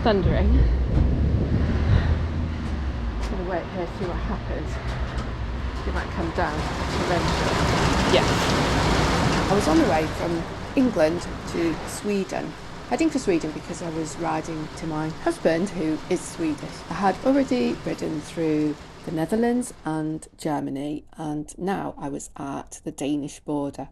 thundering. I'm gonna wait here, see what happens. It might come down eventually. Yes. I was on the way from England to Sweden. Heading to Sweden because I was riding to my husband, who is Swedish. I had already ridden through the Netherlands and Germany, and now I was at the Danish border.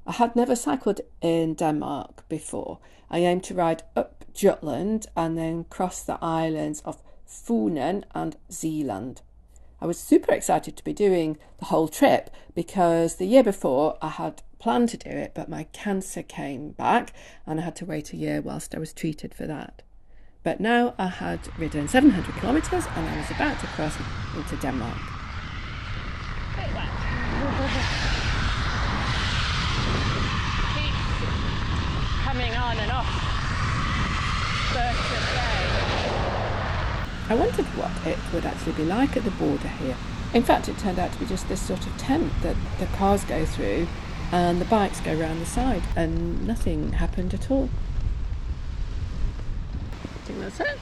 I had never cycled in Denmark before. I aimed to ride up Jutland and then cross the islands of Funen and Zealand. I was super excited to be doing the whole trip because the year before I had planned to do it, but my cancer came back and I had to wait a year whilst I was treated for that. But now I had ridden 700 kilometres and I was about to cross into Denmark. Keeps coming on and off. I wondered what it would actually be like at the border here. In fact, it turned out to be just this sort of tent that the cars go through and the bikes go round the side, and nothing happened at all. I think that's it.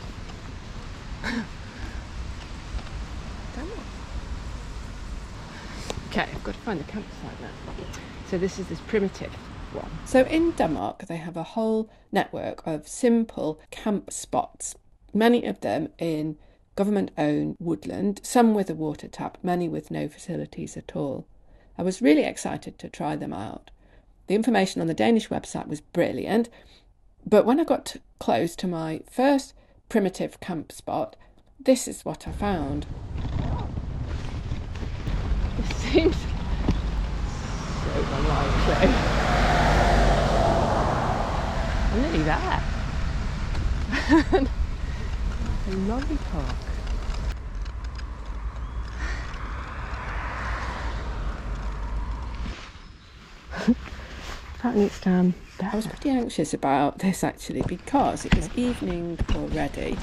Okay, I've got to find the campsite now. So this is this primitive one. So in Denmark, they have a whole network of simple camp spots, many of them in government-owned woodland, some with a water tap, many with no facilities at all. I was really excited to try them out. The information on the Danish website was brilliant, but when I got close to my first primitive camp spot, this is what I found. It seems so unlikely. I'm nearly there. A lovely park. Apparently it's down there. I was pretty anxious about this actually because it was evening already.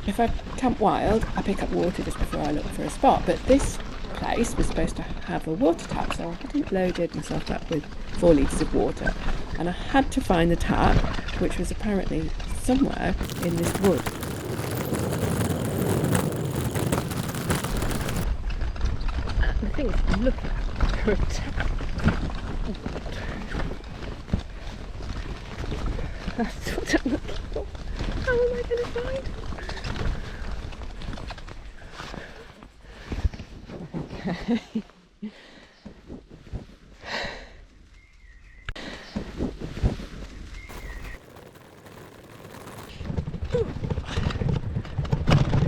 If I camp wild, I pick up water just before I look for a spot, but this place was supposed to have a water tap, so I hadn't loaded myself up with 4 litres of water, and I had to find the tap, which was apparently somewhere in this wood. The thing is, I'm looking for a tap. That's what I'm looking for. How am I going to find? Okay.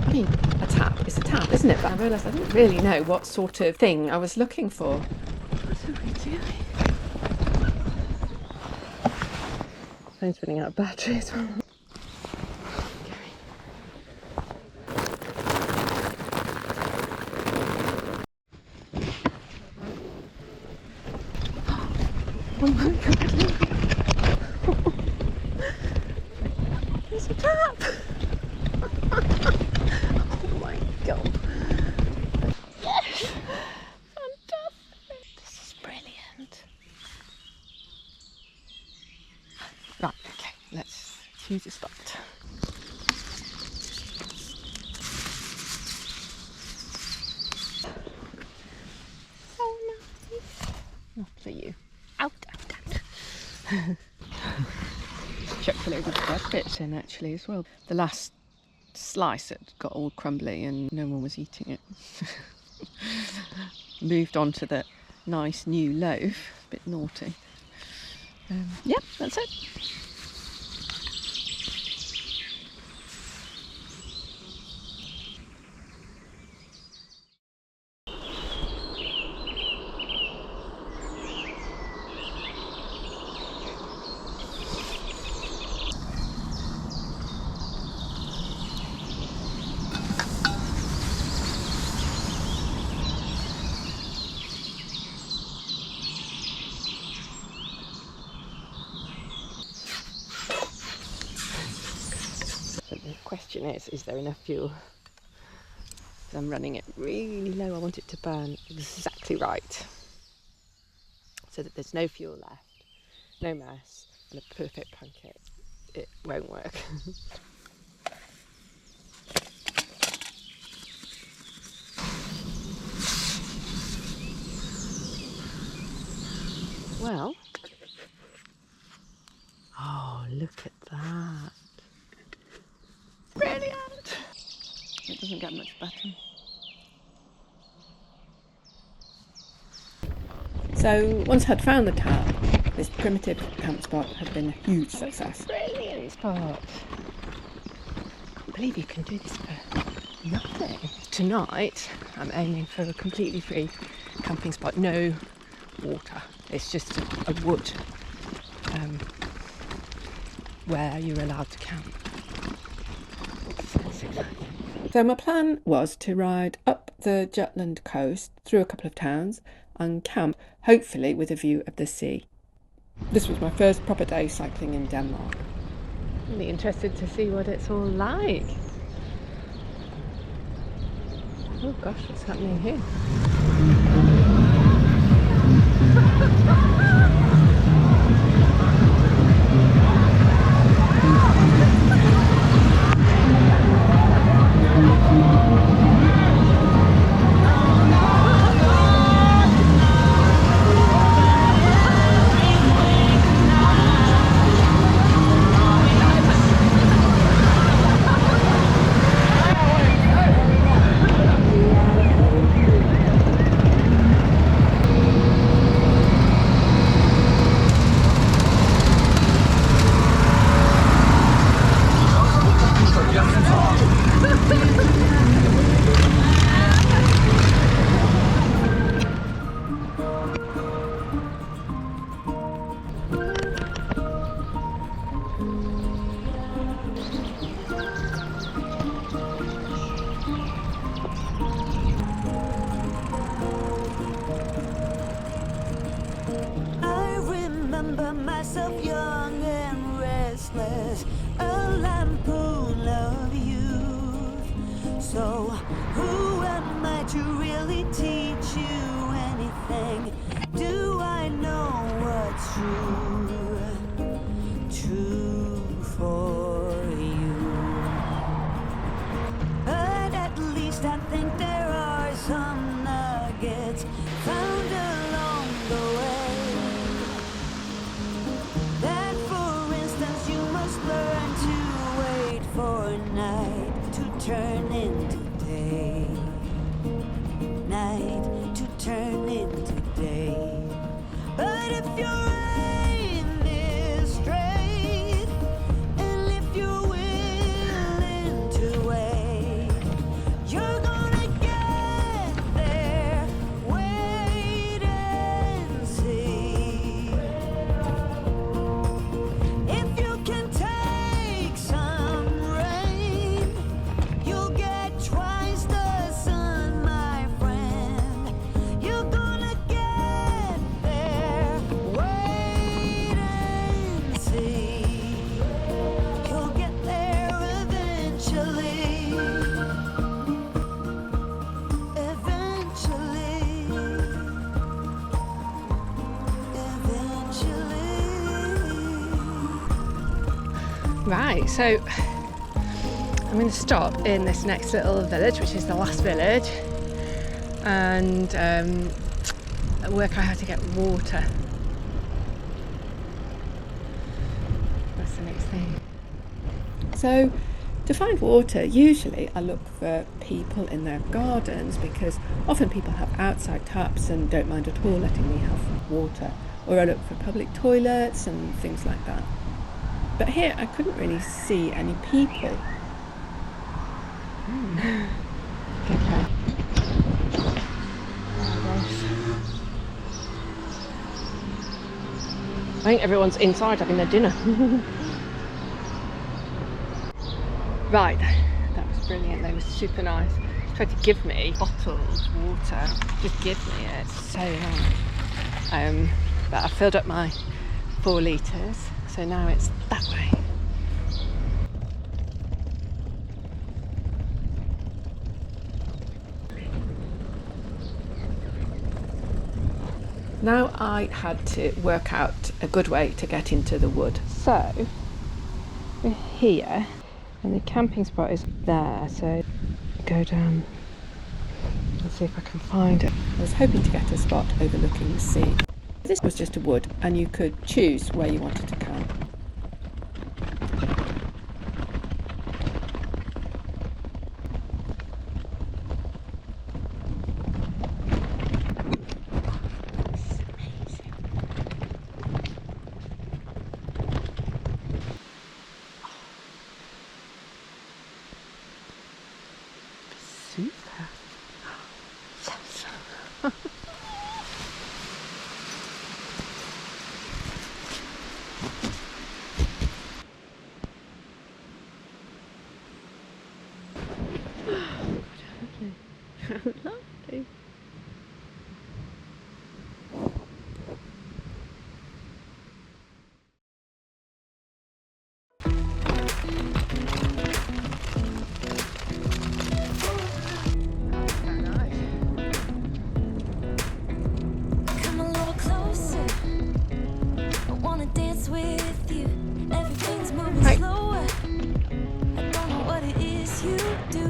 I mean, a tap is a tap, isn't it? But I realised I didn't really know what sort of thing I was looking for. What are we doing? Phone's running out of battery as well. Oh my god! There's a tap! Oh my god! Yes! Fantastic! This is brilliant. Right, okay, let's choose a spot. So nice. Not for you. Out. Chucked a load of bread bits in actually as well. The last slice had got all crumbly and no one was eating it. Moved on to the nice new loaf. A bit naughty. Yeah, that's it. So the question is there enough fuel? So I'm running it really low. I want it to burn exactly right, so that there's no fuel left, no mess, and a perfect pancake. It won't work. doesn't get much better. So once I'd found the tap, this primitive camp spot had been a huge success. Brilliant spot. Can't believe you can do this for nothing. Tonight, I'm aiming for a completely free camping spot. No water. It's just a wood where you're allowed to camp. So my plan was to ride up the Jutland coast through a couple of towns and camp, hopefully with a view of the sea. This was my first proper day cycling in Denmark. Really interested to see what it's all like. Oh gosh, what's happening here? Myself young and restless, a lampoon of youth. So who am I to really teach you anything? Do I know what's true for you? But at least I think there are some nuggets found along the way. Learn to wait for night to turn into day. Night to turn into day. But if your aim is straight, and if you're willing to wait, you're gonna get there. Wait and see. If you can Right, so I'm going to stop in this next little village, which is the last village, and work out how to get water. That's the next thing. So to find water, usually I look for people in their gardens because often people have outside taps and don't mind at all letting me have water. Or I look for public toilets and things like that. But here I couldn't really see any people. Okay. I think everyone's inside having their dinner. Right, that was brilliant. They were super nice. They tried to give me bottled water. Just give me it. It's so nice. But I filled up my 4 litres, so now it's that way. Now I had to work out a good way to get into the wood. So, we're here, and the camping spot is there, so go down and see if I can find it. I was hoping to get a spot overlooking the sea. This was just a wood, and you could choose where you wanted to camp. super. Yes. Lovely. Come a little closer. I wanna dance with you. Everything's moving Hi. slower. I don't know what it is you do.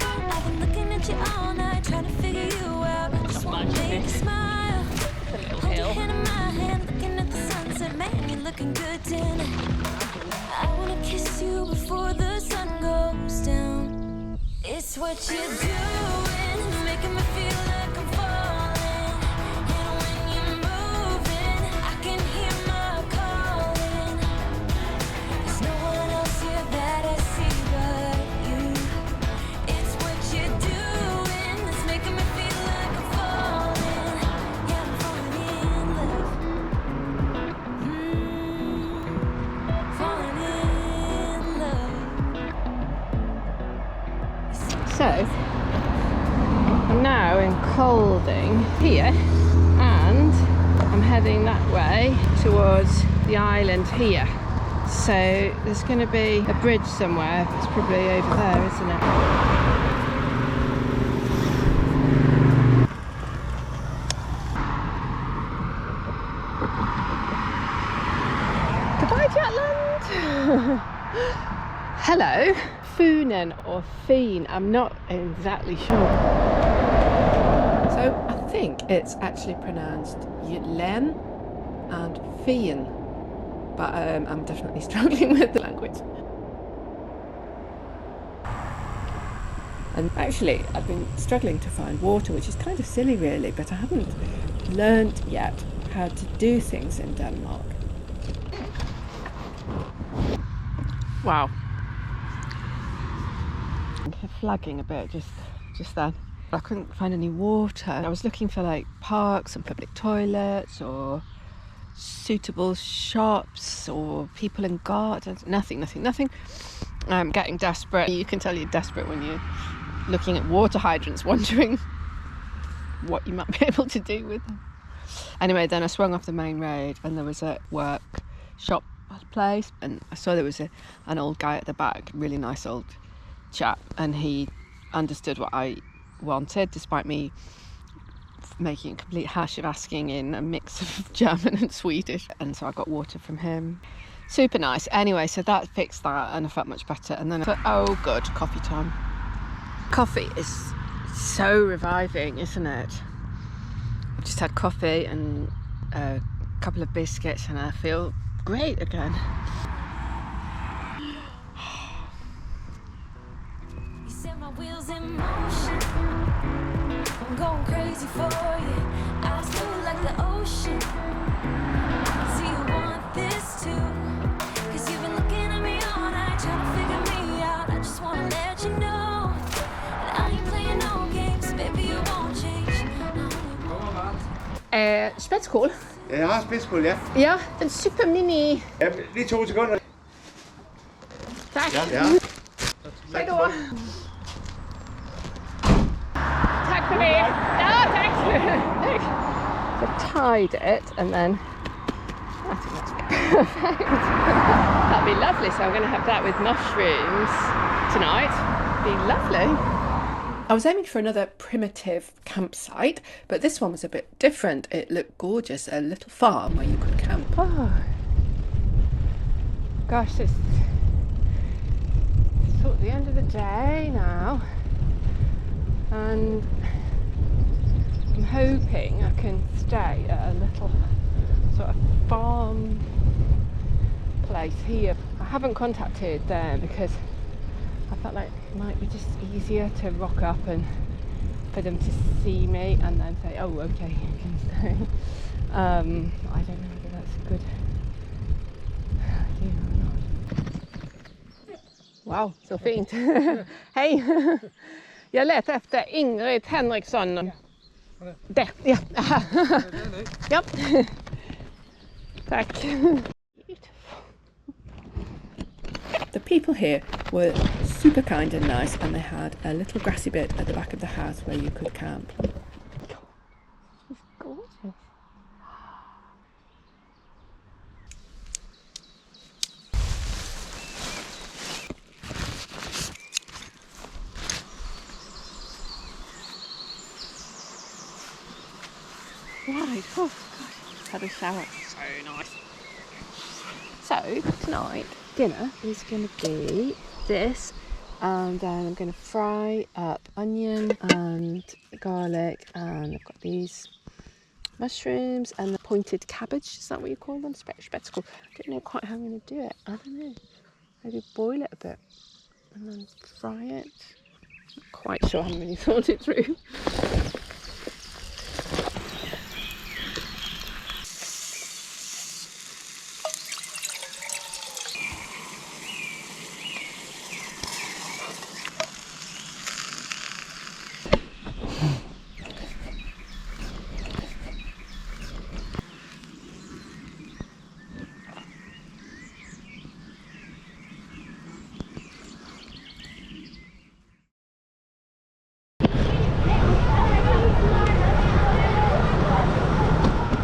I've been looking at you all night, trying to figure you out. I just wanna make you smile. Hold your hand in my hand, looking at the sunset. Man, you're looking good tonight. I wanna kiss you before the sun goes down. It's what you're doing, it's making me feel like I'm falling. And when you're moving, I can hear my calling. There's no one else here that I see but you. It's what you're doing, it's making me feel like I'm falling. Yeah, I'm falling in love. Falling in love. So, I'm now in Colding here, and I'm heading that way towards the island here. So there's going to be a bridge somewhere. It's probably over there, isn't it? Goodbye, Jetland! Hello. Funen or Feen, I'm not exactly sure. So I think it's actually pronounced Len and Fien, but I'm definitely struggling with the language. And actually, I've been struggling to find water, which is kind of silly really, but I haven't learnt yet how to do things in Denmark. Wow. Flagging a bit just then. I couldn't find any water. I was looking for like parks and public toilets or suitable shops or people in gardens. Nothing. I'm getting desperate. You can tell you're desperate when you're looking at water hydrants, wondering what you might be able to do with them. Anyway, then I swung off the main road and there was a workshop place, and I saw there was an old guy at the back, really nice old chap, and he understood what I wanted despite me making a complete hash of asking in a mix of German and Swedish, and so I got water from him. Super nice. Anyway, so that fixed that and I felt much better, and then I thought, oh good, coffee time. Coffee is so reviving, isn't it? I've just had coffee and a couple of biscuits and I feel great again. You set my wheels in motion. I'm going crazy for you. I feel like the ocean. So you want this too? 'Cause you've been looking at me all night, trying to figure me out. I just wanna let you know that I ain't playing no games, baby. You won't change. Spetskål. Jeg har spidskål, ja. Ja, en super mini. Ja, lige 2 sekunder. Tack. Ja. Hej då. Tack för det. Ja, tack. So I tied it and then I think that's perfect. That'll be lovely. So I'm going to have that with mushrooms tonight. Be lovely. I was aiming for another primitive campsite, but this one was a bit different. It looked gorgeous, a little farm where you could camp. Oh, gosh, it's sort of the end of the day now, and I'm hoping I can stay at a little sort of farm place here. I haven't contacted them because I felt like it might be just easier to rock up and for them to see me and then say, oh, okay, you can stay. I don't know whether that's a good idea or not. Wow, so faint. Hey. Jag letar efter Ingrid Henriksson. Det, ja. Ja. Tack. The people here were super kind and nice, and they had a little grassy bit at the back of the house where you could camp. It's gorgeous. Right, oh gosh, had a shower, so nice. So tonight dinner is going to be this, and then I'm going to fry up onion and garlic, and I've got these mushrooms and the pointed cabbage, is that what you call them? Spätzle. I don't know quite how I'm going to do it, I don't know, maybe boil it a bit and then fry it. Not quite sure, I haven't really thought it through.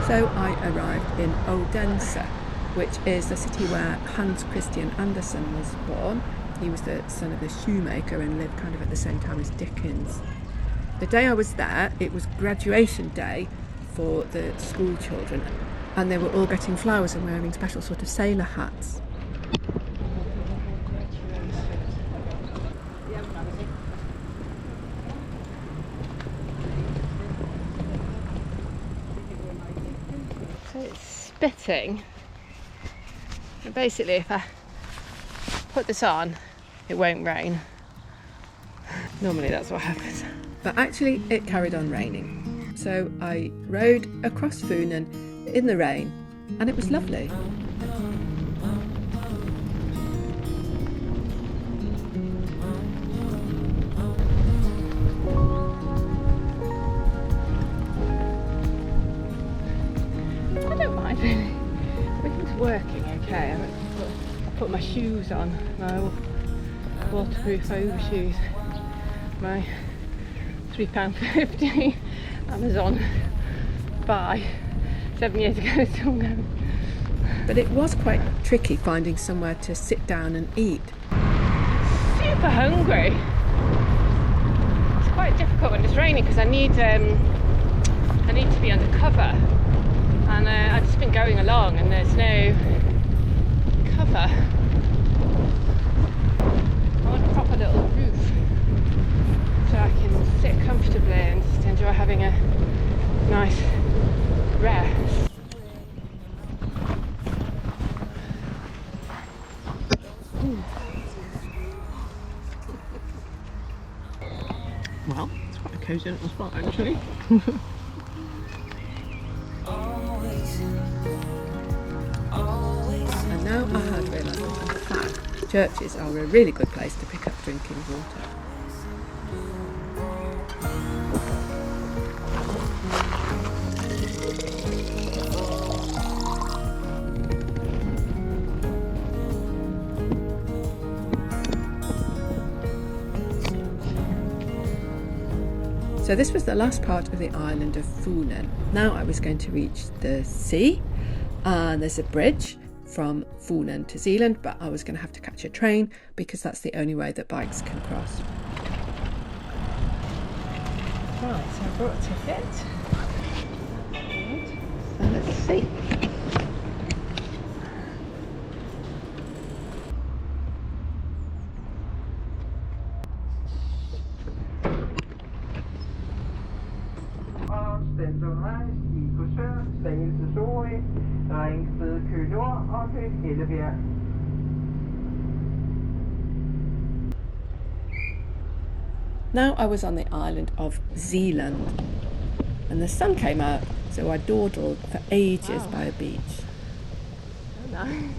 So I arrived in Odense, which is the city where Hans Christian Andersen was born. He was the son of a shoemaker and lived kind of at the same time as Dickens. The day I was there, it was graduation day for the school children, and they were all getting flowers and wearing special sort of sailor hats. So it's spitting. And basically, if I put this on, it won't rain. Normally that's what happens. But actually it carried on raining. So I rode across Funen in the rain, and it was lovely. I don't mind really. Everything's working okay. I put my shoes on, my waterproof overshoes, my £3.50 Amazon buy 7 years ago, still going. But it was quite tricky finding somewhere to sit down and eat. Super hungry. It's quite difficult when it's raining because I need to be under cover, and I've just been going along and there's no cover. I want a proper little roof so I can sit comfortably and just enjoy having a nice rest. Well, it's quite a cosy little spot actually. And now I had realised that in fact churches are a really good place to pick up drinking water. So this was the last part of the island of Funen. Now I was going to reach the sea, and there's a bridge from Funen to Zealand, but I was going to have to catch a train because that's the only way that bikes can cross. Right, so I brought a ticket. So let's see. Now I was on the island of Zealand, and the sun came out, so I dawdled for ages by a beach. Oh, nice.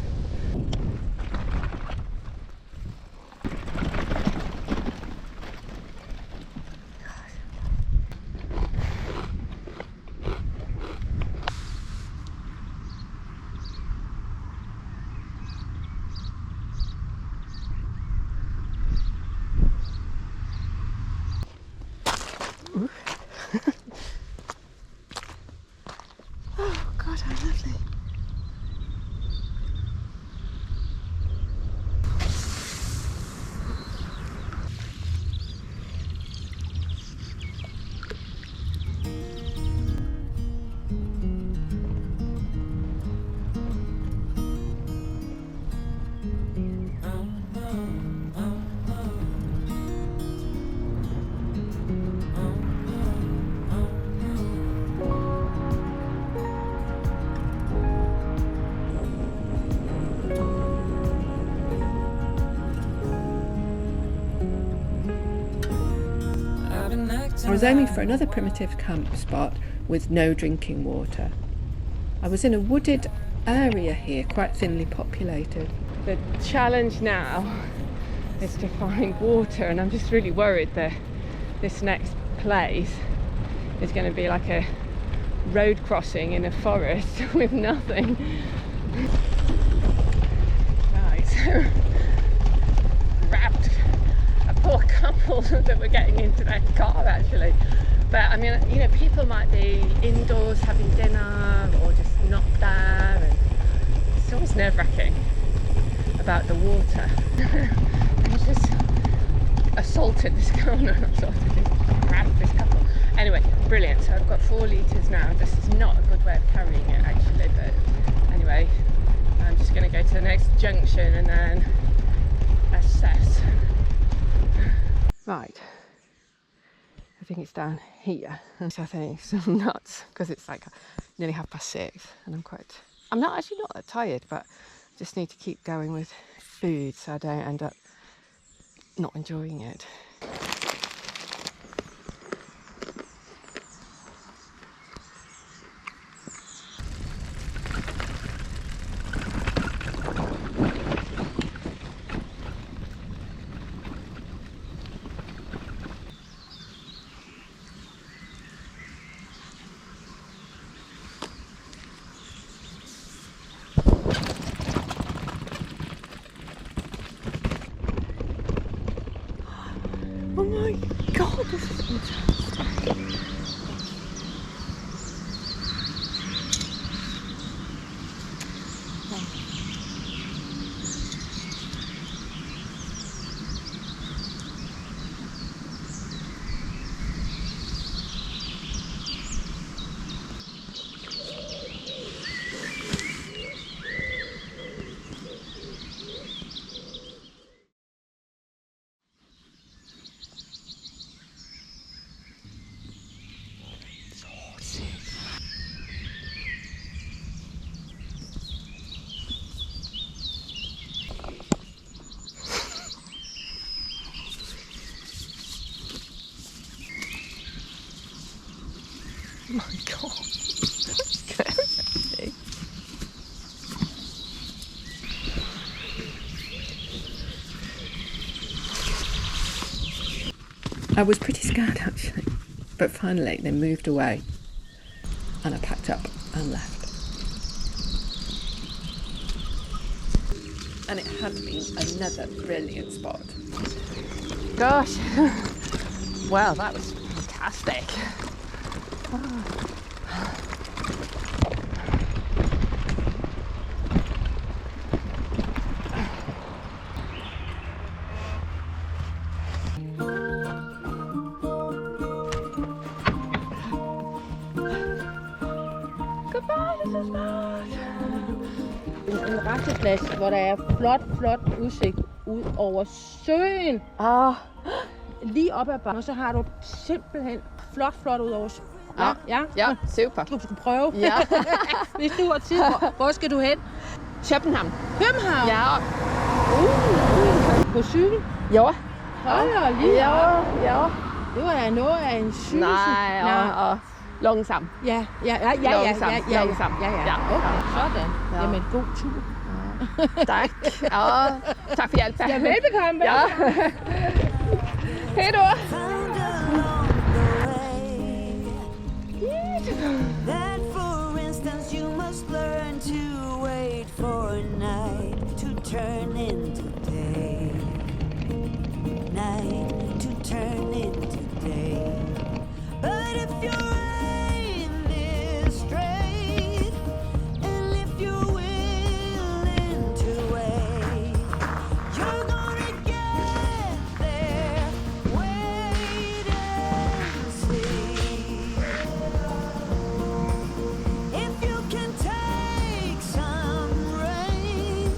I was aiming for another primitive camp spot with no drinking water. I was in a wooded area here, quite thinly populated. The challenge now is to find water, and I'm just really worried that this next place is going to be like a road crossing in a forest with nothing. Right, so grabbed a poor couple that were getting into their car actually. But I mean, you know, people might be indoors having dinner or just not there, and it's always nerve-wracking about the water. I just assaulted this girl, no, not assaulted, grabbed this couple. Anyway, brilliant. So I've got 4 litres now. This is not a good way of carrying it actually, but anyway, I'm just going to go to the next junction and then assess. Right. I think it's down here, and so I think it's nuts because it's like nearly 6:30, and I'm not actually not that tired, but just need to keep going with food so I don't end up not enjoying it. Oh my god, this is fantastic. Oh my god, that's scary. I was pretty scared actually, but finally they moved away and I packed up and left. And it had been another brilliant spot. Gosh, well, that was fantastic. Goodbye, this is not. En resteplads, hvor der er flot udsigt ud over søen. Lige op ad bakken, og så har du simpelthen flot ud over søen. Ja, super. Du skal prøve. Ja. Hvis du har tid, hvor skal du hen? København. København? Ja. På cykel? Ja. Hold lige op. Ja. Det var da noget af en cykel. Nej, og langsom. Ja. Langsom. Ja. Okay, sådan. Ja. Jamen, god tur. Tak. Ja, tak for hjælpen. Ja, velbekomme. Ja. Hej då. Found along the way that, for instance, you must learn to wait for a night to turn into day. Night to turn into day. But if your aim is straight, and if you're willing to wait, you're gonna get there. Wait and see. If you can take some rain,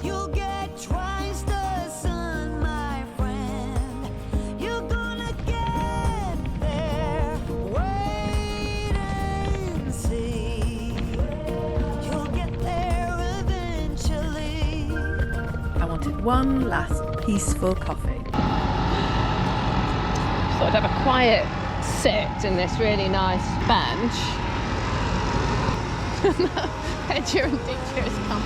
you'll get twice the sun, my friend. You're gonna get there. Wait and see. You'll get there eventually. I wanted one last peaceful coffee. Thought I'd have a quiet sit in this really nice bench. Hedger and Ditcher has come.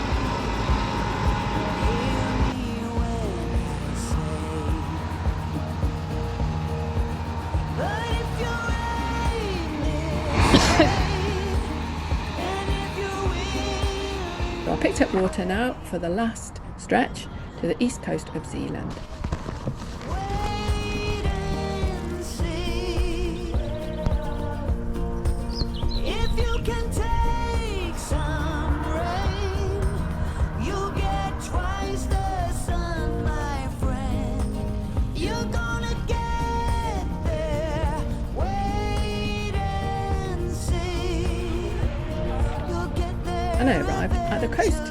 So I picked up water now for the last stretch to the east coast of Zealand. And I arrived at the coast.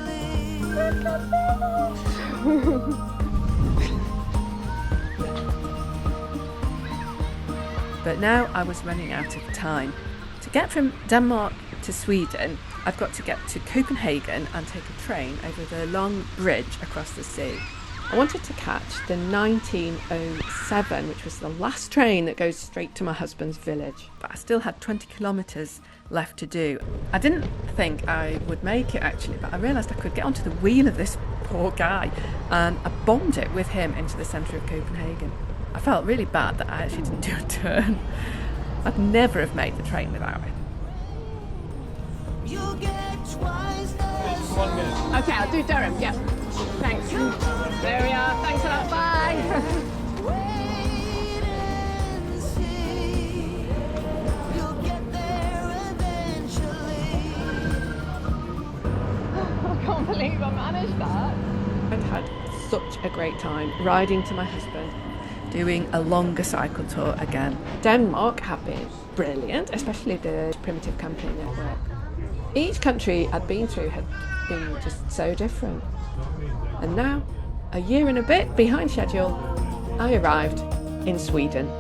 But now I was running out of time. To get from Denmark to Sweden, I've got to get to Copenhagen and take a train over the long bridge across the sea. I wanted to catch the 1907, which was the last train that goes straight to my husband's village. But I still had 20 kilometres left to do. I didn't think I would make it actually, but I realised I could get onto the wheel of this poor guy and I bombed it with him into the centre of Copenhagen. I felt really bad that I actually didn't do a turn. I'd never have made the train without it. Okay, I'll do Durham, yeah. Thanks. There we are. Thanks a lot. Bye. I can't believe I managed that. I'd had such a great time riding to my husband, doing a longer cycle tour again. Denmark had been brilliant, especially the primitive camping network. Each country I'd been through had been just so different. And now, a year and a bit behind schedule, I arrived in Sweden.